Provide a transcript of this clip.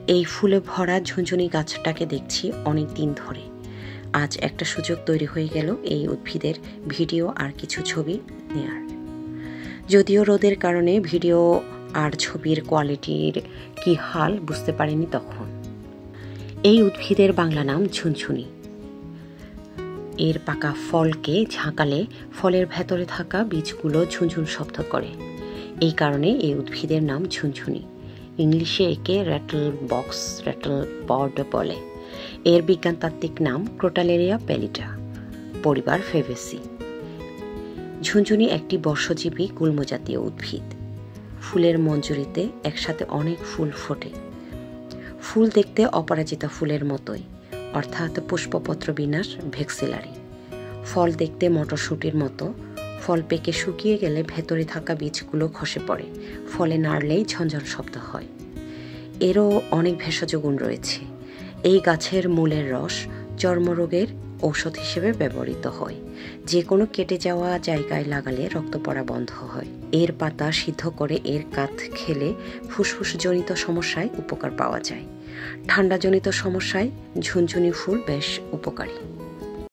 এই ফুলে ভরা ঝুনঝুনি গাছটাকে দেখছি অনেক দিন ধরে। আজ একটা সুযোগ তৈরি হয়ে গেল এই উদ্ভিদের ভিডিও আর কিছু ছবি নেয়ার। যদিও রোদের কারণে ভিডিও আর ছবির কোয়ালিটির কি হাল বুঝতে পারিনি তখন। এই উদ্ভিদের বাংলা নাম ঝুনঝুনি। এর পাকা ফলকে ঝাঁকালে ফলের ভেতরে থাকা বীজগুলো ঝুনঝুন শব্দ করে। এই কারণে এই উদ্ভিদের নাম ঝুনঝুনি। ইংলিশে একে র্যাটল বক্স র্যাটল পড বলে। এর বিজ্ঞানতাত্ত্বিক নাম ক্রোটালেরিয়া প্যালিটা, পরিবার ফেভেসি। ঝুনঝুনি একটি বর্ষজীবী গুল্মজাতীয় উদ্ভিদ। ফুলের মঞ্জুরিতে একসাথে অনেক ফুল ফোটে। ফুল দেখতে অপরাজিতা ফুলের মতোই, অর্থাৎ পুষ্পপত্র বিন্যাস ভেক্সিলারি। ফল দেখতে মটরশুঁটির মতো। ফল পেকে শুকিয়ে গেলে ভেতরে থাকা বীজগুলো খসে পড়ে। ফলে নাড়লেই ঝনঝন শব্দ হয়। এরও অনেক ভেষজ গুণ রয়েছে। এই গাছের মূলের রস চর্মরোগের ঔষধ হিসেবে ব্যবহৃত হয়। যে কোনো কেটে যাওয়া জায়গায় লাগালে রক্ত পড়া বন্ধ হয়। এর পাতা সিদ্ধ করে এর কাঠ খেলে ফুসফুসজনিত সমস্যায় উপকার পাওয়া যায়। ঠান্ডাজনিত সমস্যায় ঝুনঝুনি ফুল বেশ উপকারী।